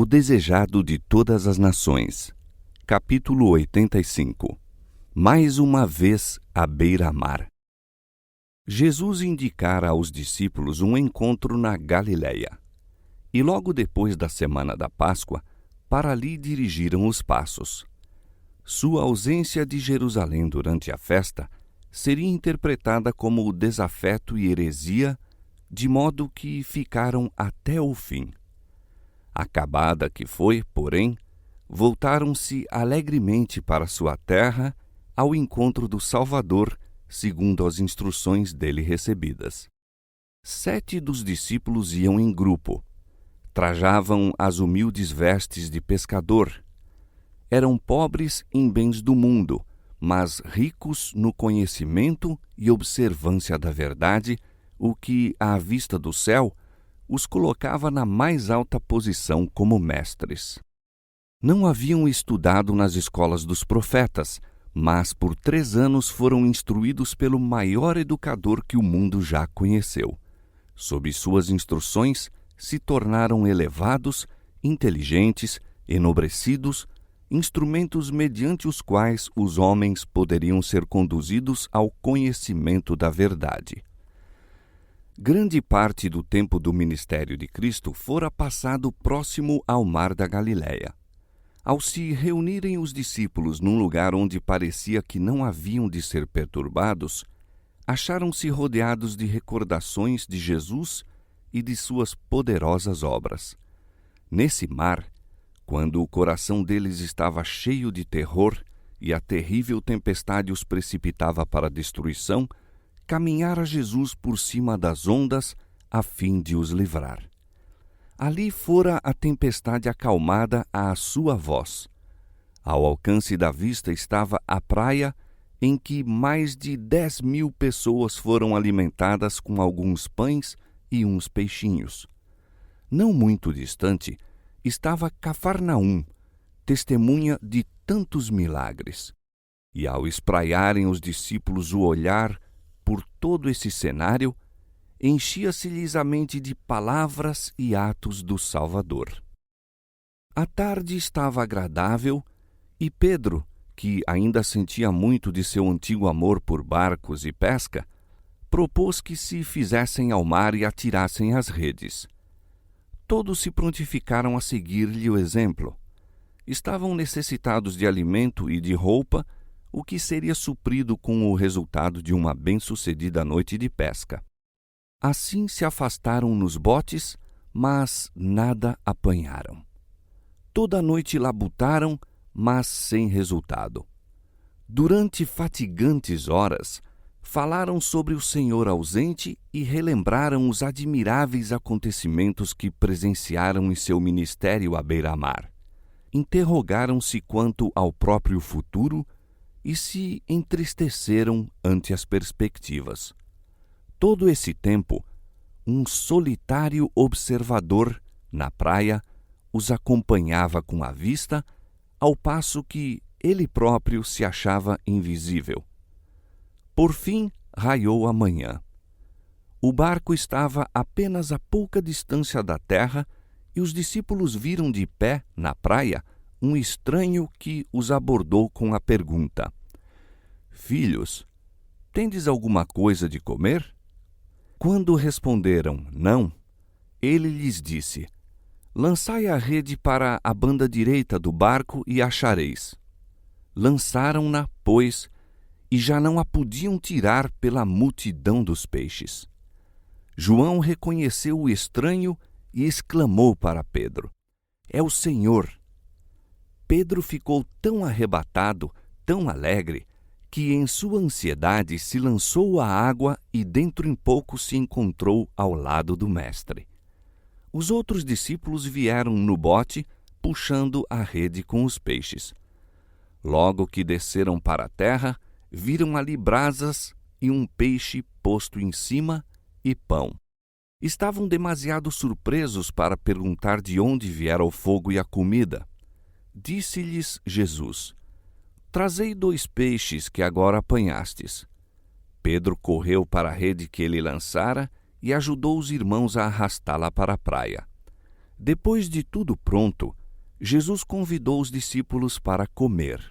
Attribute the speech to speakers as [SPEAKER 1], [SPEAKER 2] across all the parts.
[SPEAKER 1] O desejado de todas as nações. Capítulo 85. Mais uma vez à beira-mar. Jesus indicara aos discípulos um encontro na Galiléia. E logo depois da semana da Páscoa, para ali dirigiram os passos. Sua ausência de Jerusalém durante a festa seria interpretada como desafeto e heresia, de modo que ficaram até o fim. Acabada que foi, porém, voltaram-se alegremente para sua terra ao encontro do Salvador, segundo as instruções dele recebidas. 7 dos discípulos iam em grupo. Trajavam as humildes vestes de pescador. Eram pobres em bens do mundo, mas ricos no conhecimento e observância da verdade, o que, à vista do céu, os colocava na mais alta posição como mestres. Não haviam estudado nas escolas dos profetas, mas por 3 anos foram instruídos pelo maior educador que o mundo já conheceu. Sob suas instruções, se tornaram elevados, inteligentes, enobrecidos, instrumentos mediante os quais os homens poderiam ser conduzidos ao conhecimento da verdade. Grande parte do tempo do ministério de Cristo fora passado próximo ao mar da Galiléia. Ao se reunirem os discípulos num lugar onde parecia que não haviam de ser perturbados, acharam-se rodeados de recordações de Jesus e de suas poderosas obras. Nesse mar, quando o coração deles estava cheio de terror e a terrível tempestade os precipitava para a destruição, caminhara Jesus por cima das ondas a fim de os livrar. Ali fora a tempestade acalmada à sua voz. Ao alcance da vista estava a praia, em que mais de 10.000 pessoas foram alimentadas com alguns pães e uns peixinhos. Não muito distante estava Cafarnaum, testemunha de tantos milagres. E ao espraiarem os discípulos o olhar por todo esse cenário, enchia-se-lhes a mente de palavras e atos do Salvador. A tarde estava agradável e Pedro, que ainda sentia muito de seu antigo amor por barcos e pesca, propôs que se fizessem ao mar e atirassem as redes. Todos se prontificaram a seguir-lhe o exemplo. Estavam necessitados de alimento e de roupa, o que seria suprido com o resultado de uma bem-sucedida noite de pesca. Assim se afastaram nos botes, mas nada apanharam. Toda a noite labutaram, mas sem resultado. Durante fatigantes horas, falaram sobre o Senhor ausente e relembraram os admiráveis acontecimentos que presenciaram em seu ministério à beira-mar. Interrogaram-se quanto ao próprio futuro e se entristeceram ante as perspectivas. Todo esse tempo, um solitário observador, na praia, os acompanhava com a vista, ao passo que ele próprio se achava invisível. Por fim, raiou a manhã. O barco estava apenas a pouca distância da terra e os discípulos viram de pé, na praia, um estranho que os abordou com a pergunta: Filhos, tendes alguma coisa de comer? Quando responderam não, ele lhes disse: Lançai a rede para a banda direita do barco e achareis. Lançaram-na, pois, e já não a podiam tirar pela multidão dos peixes. João reconheceu o estranho e exclamou para Pedro: É o Senhor! Pedro ficou tão arrebatado, tão alegre, que em sua ansiedade se lançou à água e dentro em pouco se encontrou ao lado do Mestre. Os outros discípulos vieram no bote, puxando a rede com os peixes. Logo que desceram para a terra, viram ali brasas e um peixe posto em cima e pão. Estavam demasiado surpresos para perguntar de onde viera o fogo e a comida. Disse-lhes Jesus: Trazei 2 peixes que agora apanhastes. Pedro correu para a rede que ele lançara e ajudou os irmãos a arrastá-la para a praia. Depois de tudo pronto, Jesus convidou os discípulos para comer.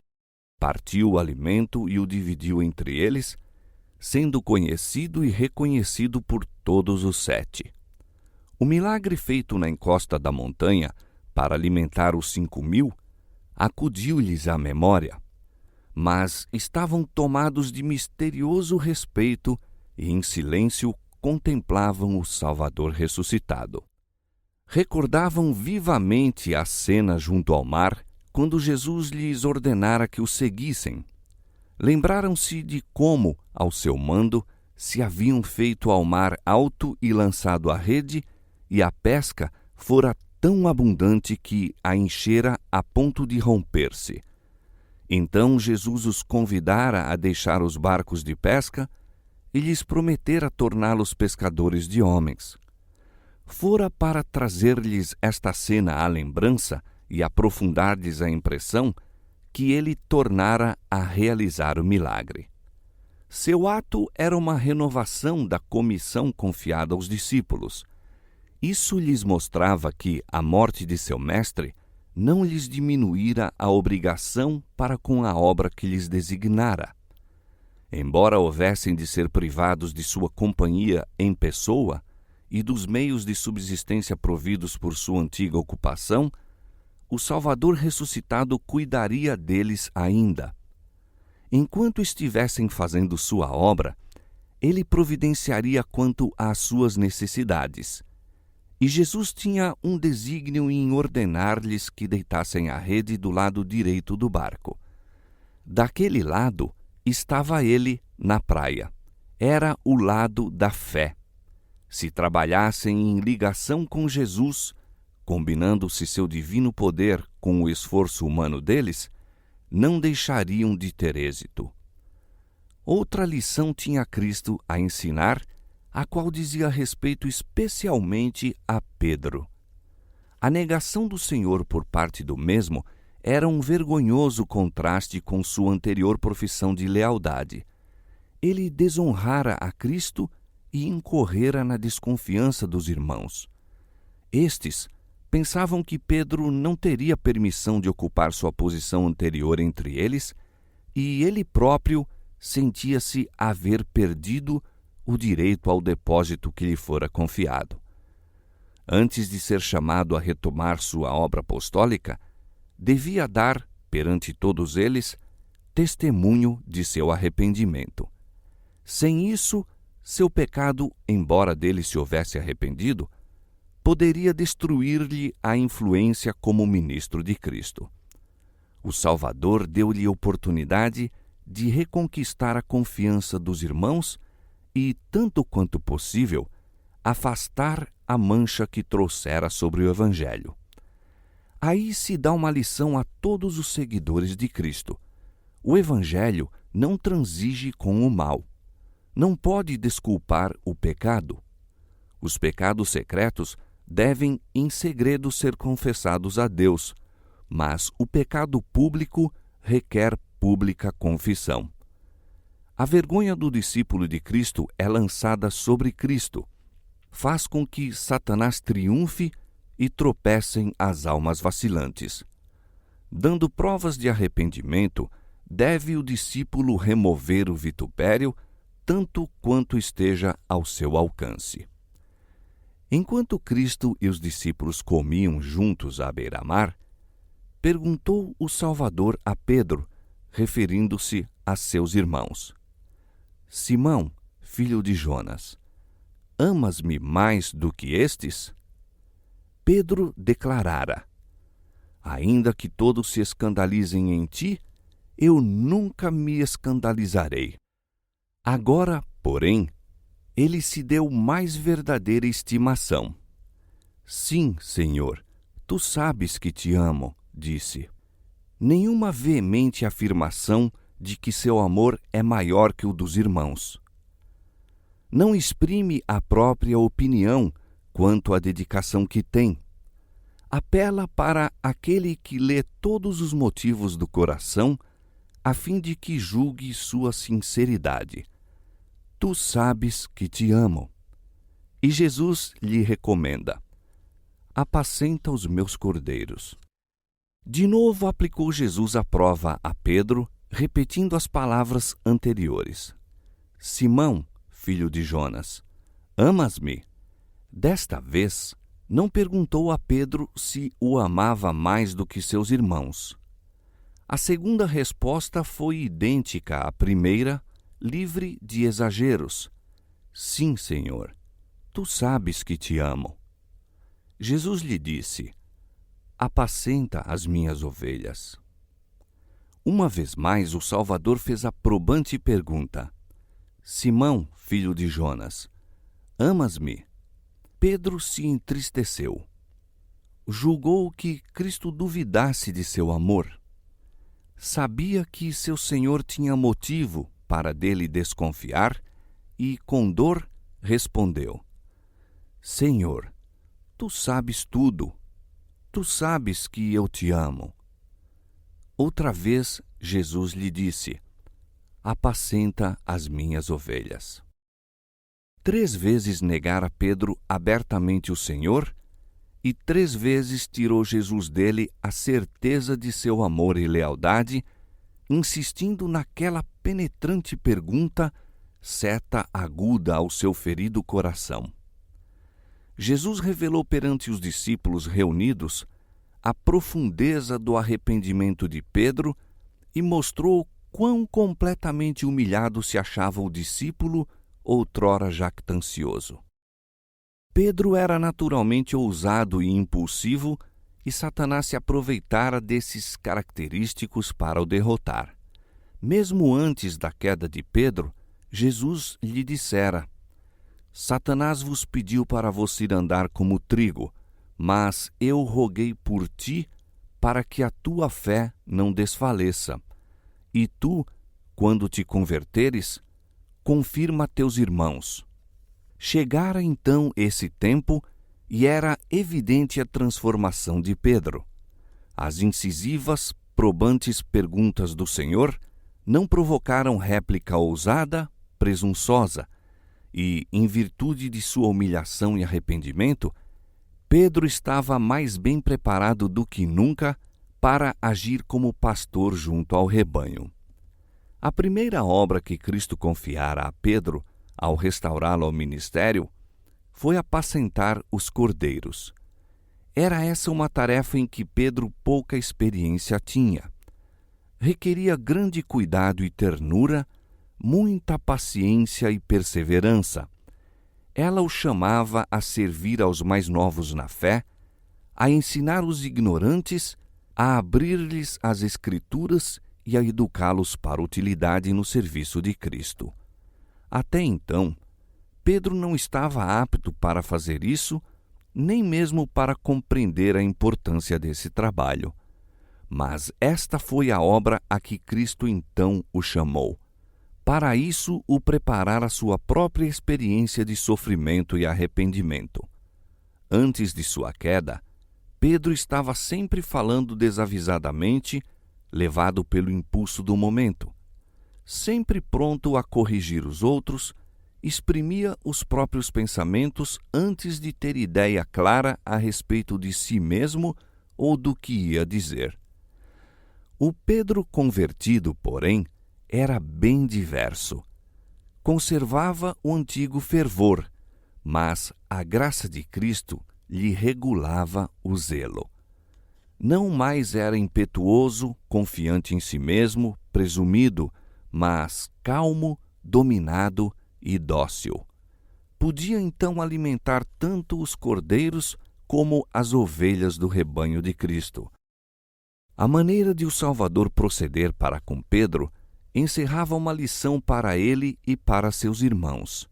[SPEAKER 1] Partiu o alimento e o dividiu entre eles, sendo conhecido e reconhecido por todos os 7. O milagre feito na encosta da montanha para alimentar os 5.000 acudiu-lhes à memória, mas estavam tomados de misterioso respeito e em silêncio contemplavam o Salvador ressuscitado. Recordavam vivamente a cena junto ao mar, quando Jesus lhes ordenara que o seguissem. Lembraram-se de como, ao seu mando, se haviam feito ao mar alto e lançado a rede, e a pesca fora tão abundante que a enchera a ponto de romper-se. Então Jesus os convidara a deixar os barcos de pesca e lhes prometera torná-los pescadores de homens. Fora para trazer-lhes esta cena à lembrança e aprofundar-lhes a impressão que ele tornara a realizar o milagre. Seu ato era uma renovação da comissão confiada aos discípulos. Isso lhes mostrava que a morte de seu mestre não lhes diminuíra a obrigação para com a obra que lhes designara. Embora houvessem de ser privados de sua companhia em pessoa e dos meios de subsistência providos por sua antiga ocupação, o Salvador ressuscitado cuidaria deles ainda. Enquanto estivessem fazendo sua obra, ele providenciaria quanto às suas necessidades. E Jesus tinha um desígnio em ordenar-lhes que deitassem a rede do lado direito do barco. Daquele lado estava ele na praia. Era o lado da fé. Se trabalhassem em ligação com Jesus, combinando-se seu divino poder com o esforço humano deles, não deixariam de ter êxito. Outra lição tinha Cristo a ensinar, a qual dizia respeito especialmente a Pedro. A negação do Senhor por parte do mesmo era um vergonhoso contraste com sua anterior profissão de lealdade. Ele desonrara a Cristo e incorrera na desconfiança dos irmãos. Estes pensavam que Pedro não teria permissão de ocupar sua posição anterior entre eles, e ele próprio sentia-se haver perdido o direito ao depósito que lhe fora confiado. Antes de ser chamado a retomar sua obra apostólica, devia dar, perante todos eles, testemunho de seu arrependimento. Sem isso, seu pecado, embora dele se houvesse arrependido, poderia destruir-lhe a influência como ministro de Cristo. O Salvador deu-lhe oportunidade de reconquistar a confiança dos irmãos e, tanto quanto possível, afastar a mancha que trouxera sobre o Evangelho. Aí se dá uma lição a todos os seguidores de Cristo. O Evangelho não transige com o mal. Não pode desculpar o pecado. Os pecados secretos devem em segredo ser confessados a Deus, mas o pecado público requer pública confissão. A vergonha do discípulo de Cristo é lançada sobre Cristo. Faz com que Satanás triunfe e tropecem as almas vacilantes. Dando provas de arrependimento, deve o discípulo remover o vitupério tanto quanto esteja ao seu alcance. Enquanto Cristo e os discípulos comiam juntos à beira-mar, perguntou o Salvador a Pedro, referindo-se a seus irmãos: Simão, filho de Jonas, amas-me mais do que estes? Pedro declarara: Ainda que todos se escandalizem em ti, eu nunca me escandalizarei. Agora, porém, ele se deu mais verdadeira estimação. Sim, Senhor, tu sabes que te amo, disse. Nenhuma veemente afirmação de que seu amor é maior que o dos irmãos. Não exprime a própria opinião quanto à dedicação que tem. Apela para aquele que lê todos os motivos do coração, a fim de que julgue sua sinceridade. Tu sabes que te amo. E Jesus lhe recomenda: apacenta os meus cordeiros. De novo aplicou Jesus a prova a Pedro, repetindo as palavras anteriores. Simão, filho de Jonas, amas-me? Desta vez, não perguntou a Pedro se o amava mais do que seus irmãos. A segunda resposta foi idêntica à primeira, livre de exageros. Sim, Senhor, tu sabes que te amo. Jesus lhe disse, apacenta as minhas ovelhas. Uma vez mais, o Salvador fez a probante pergunta, Simão, filho de Jonas, amas-me? Pedro se entristeceu. Julgou que Cristo duvidasse de seu amor. Sabia que seu Senhor tinha motivo para dele desconfiar e, com dor, respondeu, Senhor, tu sabes tudo. Tu sabes que eu te amo. Outra vez, Jesus lhe disse, apacenta as minhas ovelhas. 3 vezes negara Pedro abertamente o Senhor e 3 vezes tirou Jesus dele a certeza de seu amor e lealdade, insistindo naquela penetrante pergunta, seta aguda ao seu ferido coração. Jesus revelou perante os discípulos reunidos a profundeza do arrependimento de Pedro e mostrou quão completamente humilhado se achava o discípulo outrora jactancioso. Pedro era naturalmente ousado e impulsivo e Satanás se aproveitara desses característicos para o derrotar. Mesmo antes da queda de Pedro, Jesus lhe dissera, Satanás vos pediu para você andar como trigo, mas eu roguei por ti para que a tua fé não desfaleça. E tu, quando te converteres, confirma teus irmãos. Chegara então esse tempo e era evidente a transformação de Pedro. As incisivas, probantes perguntas do Senhor não provocaram réplica ousada, presunçosa, e, em virtude de sua humilhação e arrependimento, Pedro estava mais bem preparado do que nunca para agir como pastor junto ao rebanho. A primeira obra que Cristo confiara a Pedro, ao restaurá-lo ao ministério, foi apacentar os cordeiros. Era essa uma tarefa em que Pedro pouca experiência tinha. Requeria grande cuidado e ternura, muita paciência e perseverança. Ela o chamava a servir aos mais novos na fé, a ensinar os ignorantes, a abrir-lhes as Escrituras e a educá-los para utilidade no serviço de Cristo. Até então, Pedro não estava apto para fazer isso, nem mesmo para compreender a importância desse trabalho. Mas esta foi a obra a que Cristo então o chamou. Para isso, o preparar a sua própria experiência de sofrimento e arrependimento. Antes de sua queda, Pedro estava sempre falando desavisadamente, levado pelo impulso do momento. Sempre pronto a corrigir os outros, exprimia os próprios pensamentos antes de ter ideia clara a respeito de si mesmo ou do que ia dizer. O Pedro convertido, porém, era bem diverso. Conservava o antigo fervor, mas a graça de Cristo lhe regulava o zelo. Não mais era impetuoso, confiante em si mesmo, presumido, mas calmo, dominado e dócil. Podia então alimentar tanto os cordeiros como as ovelhas do rebanho de Cristo. A maneira de o Salvador proceder para com Pedro encerrava uma lição para ele e para seus irmãos.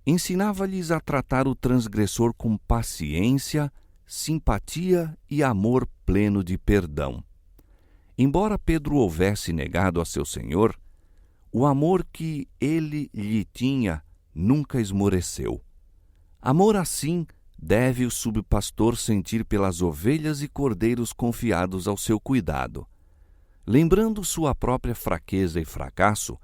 [SPEAKER 1] Ensinava-lhes a tratar o transgressor com paciência, simpatia e amor pleno de perdão. Embora Pedro houvesse negado a seu Senhor, o amor que ele lhe tinha nunca esmoreceu. Amor assim deve o subpastor sentir pelas ovelhas e cordeiros confiados ao seu cuidado. Lembrando sua própria fraqueza e fracasso,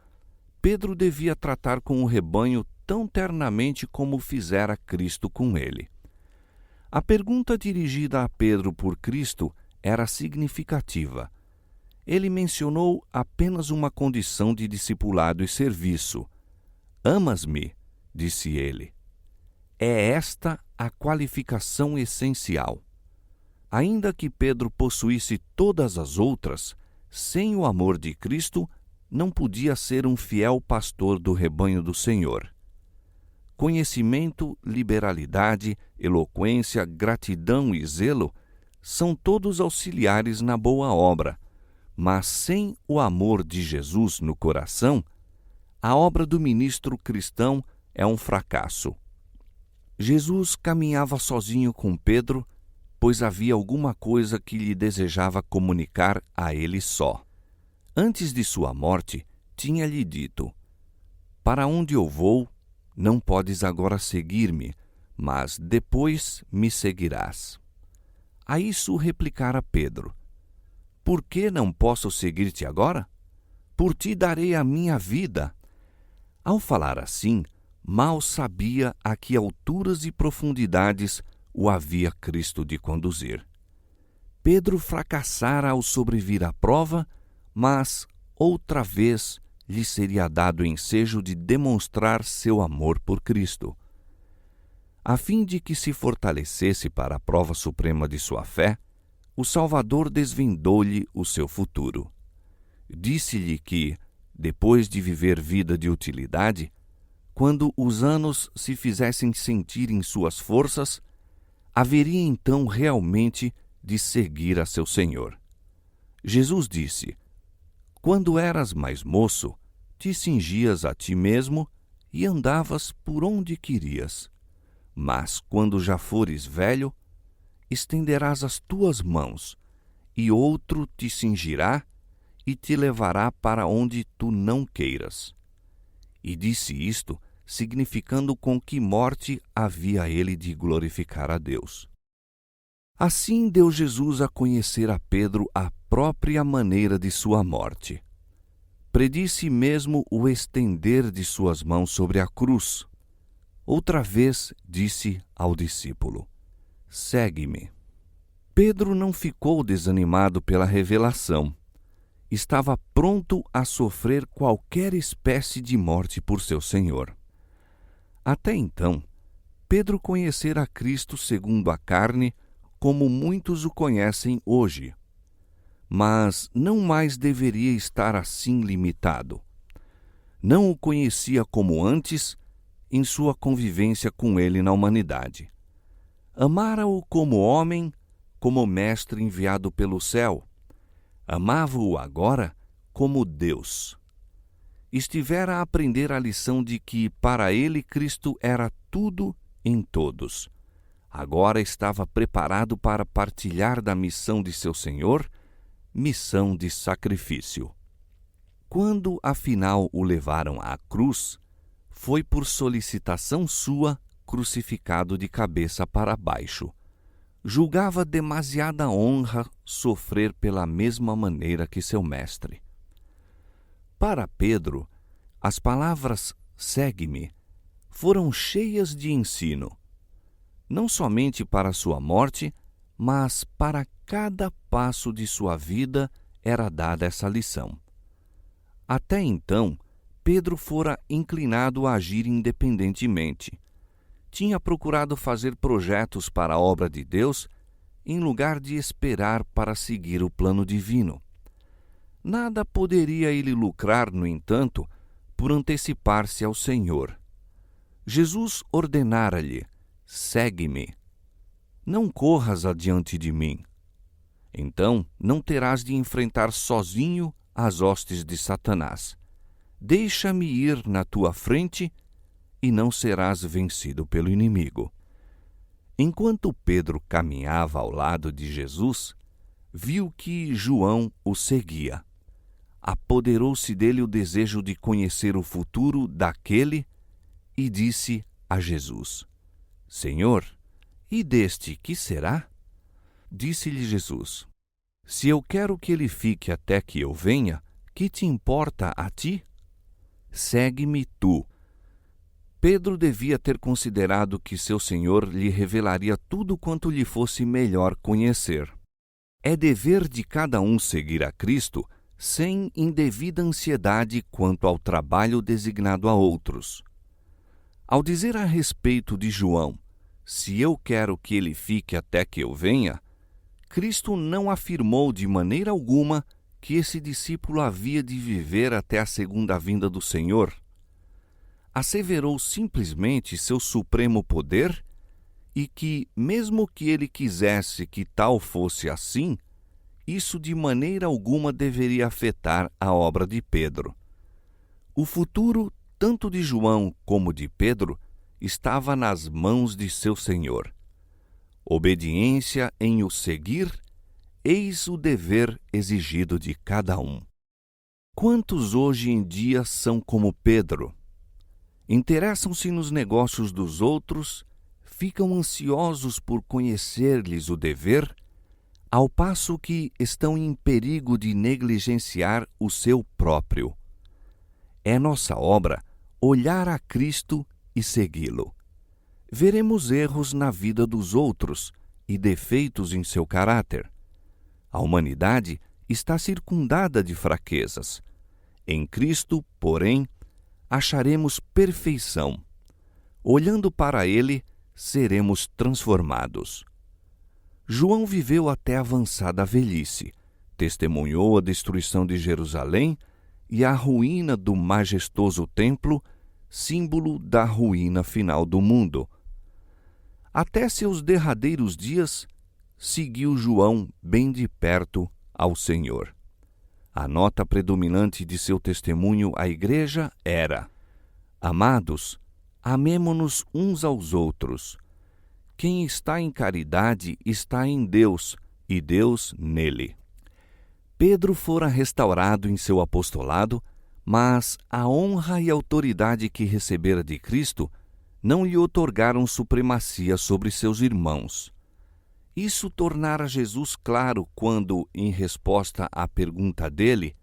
[SPEAKER 1] Pedro devia tratar com o rebanho tão ternamente como fizera Cristo com ele. A pergunta dirigida a Pedro por Cristo era significativa. Ele mencionou apenas uma condição de discipulado e serviço. Amas-me, disse ele. É esta a qualificação essencial. Ainda que Pedro possuísse todas as outras, sem o amor de Cristo, não podia ser um fiel pastor do rebanho do Senhor. Conhecimento, liberalidade, eloquência, gratidão e zelo são todos auxiliares na boa obra, mas sem o amor de Jesus no coração, a obra do ministro cristão é um fracasso. Jesus caminhava sozinho com Pedro, pois havia alguma coisa que lhe desejava comunicar a ele só. Antes de sua morte, tinha-lhe dito: Para onde eu vou, não podes agora seguir-me, mas depois me seguirás. A isso replicara Pedro: Por que não posso seguir-te agora? Por ti darei a minha vida. Ao falar assim, mal sabia a que alturas e profundidades o havia Cristo de conduzir. Pedro fracassara ao sobrevir à prova, mas outra vez lhe seria dado o ensejo de demonstrar seu amor por Cristo. A fim de que se fortalecesse para a prova suprema de sua fé, o Salvador desvendou-lhe o seu futuro. Disse-lhe que, depois de viver vida de utilidade, quando os anos se fizessem sentir em suas forças, haveria então realmente de seguir a seu Senhor. Jesus disse: Quando eras mais moço, te cingias a ti mesmo e andavas por onde querias. Mas quando já fores velho, estenderás as tuas mãos, e outro te cingirá e te levará para onde tu não queiras. E disse isto, significando com que morte havia ele de glorificar a Deus. Assim deu Jesus a conhecer a Pedro a própria maneira de sua morte. Predisse mesmo o estender de suas mãos sobre a cruz. Outra vez disse ao discípulo: Segue-me. Pedro não ficou desanimado pela revelação. Estava pronto a sofrer qualquer espécie de morte por seu Senhor. Até então, Pedro conhecera Cristo segundo a carne, como muitos o conhecem hoje. Mas não mais deveria estar assim limitado. Não o conhecia como antes, em sua convivência com ele na humanidade. Amara-o como homem, como mestre enviado pelo céu. Amava-o agora como Deus. Estivera a aprender a lição de que para ele Cristo era tudo em todos. Agora estava preparado para partilhar da missão de seu Senhor, missão de sacrifício. Quando, afinal, o levaram à cruz, foi por solicitação sua crucificado de cabeça para baixo. Julgava demasiada honra sofrer pela mesma maneira que seu mestre. Para Pedro, as palavras "segue-me" foram cheias de ensino, não somente para sua morte, mas para cada passo de sua vida era dada essa lição. Até então, Pedro fora inclinado a agir independentemente. Tinha procurado fazer projetos para a obra de Deus, em lugar de esperar para seguir o plano divino. Nada poderia ele lucrar, no entanto, por antecipar-se ao Senhor. Jesus ordenara-lhe: segue-me. Não corras adiante de mim. Então não terás de enfrentar sozinho as hostes de Satanás. Deixa-me ir na tua frente e não serás vencido pelo inimigo. Enquanto Pedro caminhava ao lado de Jesus, viu que João o seguia. Apoderou-se dele o desejo de conhecer o futuro daquele e disse a Jesus: Senhor, e deste que será? Disse-lhe Jesus: Se eu quero que ele fique até que eu venha, que te importa a ti? Segue-me tu. Pedro devia ter considerado que seu Senhor lhe revelaria tudo quanto lhe fosse melhor conhecer. É dever de cada um seguir a Cristo sem indevida ansiedade quanto ao trabalho designado a outros. Ao dizer a respeito de João, se eu quero que ele fique até que eu venha, Cristo não afirmou de maneira alguma que esse discípulo havia de viver até a segunda vinda do Senhor. Asseverou simplesmente seu supremo poder e que, mesmo que ele quisesse que tal fosse assim, isso de maneira alguma deveria afetar a obra de Pedro. O futuro, tanto de João como de Pedro, estava nas mãos de seu Senhor. Obediência em o seguir, eis o dever exigido de cada um. Quantos hoje em dia são como Pedro? Interessam-se nos negócios dos outros, ficam ansiosos por conhecer-lhes o dever, ao passo que estão em perigo de negligenciar o seu próprio. É nossa obra olhar a Cristo e segui-lo. Veremos erros na vida dos outros e defeitos em seu caráter. A humanidade está circundada de fraquezas. Em Cristo, porém, acharemos perfeição. Olhando para Ele, seremos transformados. João viveu até avançada velhice, testemunhou a destruição de Jerusalém e a ruína do majestoso templo, símbolo da ruína final do mundo. Até seus derradeiros dias, seguiu João bem de perto ao Senhor. A nota predominante de seu testemunho à Igreja era: Amados, amemo-nos uns aos outros. Quem está em caridade está em Deus, e Deus nele. Pedro fora restaurado em seu apostolado, mas a honra e autoridade que recebera de Cristo não lhe outorgaram supremacia sobre seus irmãos. Isso tornara Jesus claro quando, em resposta à pergunta dele,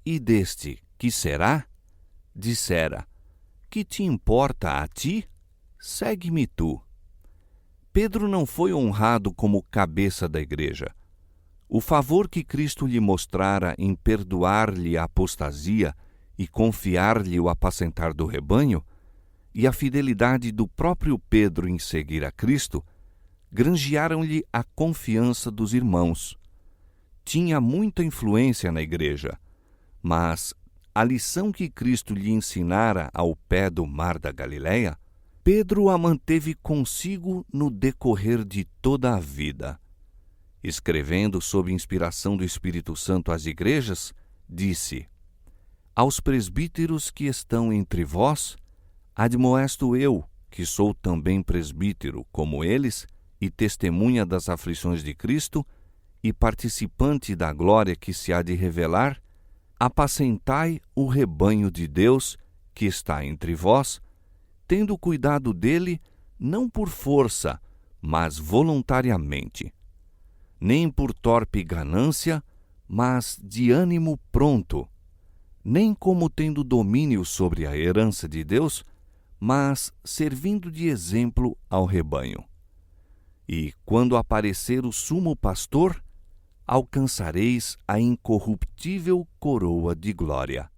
[SPEAKER 1] e deste, que será? Dissera: Que te importa a ti? Segue-me tu. Pedro não foi honrado como cabeça da igreja. O favor que Cristo lhe mostrara em perdoar-lhe a apostasia e confiar-lhe o apacentar do rebanho, e a fidelidade do próprio Pedro em seguir a Cristo, granjearam-lhe a confiança dos irmãos. Tinha muita influência na igreja, mas a lição que Cristo lhe ensinara ao pé do mar da Galileia, Pedro a manteve consigo no decorrer de toda a vida. Escrevendo sob inspiração do Espírito Santo às igrejas, disse: Aos presbíteros que estão entre vós, admoesto eu, que sou também presbítero, como eles, e testemunha das aflições de Cristo, e participante da glória que se há de revelar, apacentai o rebanho de Deus que está entre vós, tendo cuidado dele, não por força, mas voluntariamente, nem por torpe ganância, mas de ânimo pronto, nem como tendo domínio sobre a herança de Deus, mas servindo de exemplo ao rebanho. E, quando aparecer o sumo pastor, alcançareis a incorruptível coroa de glória.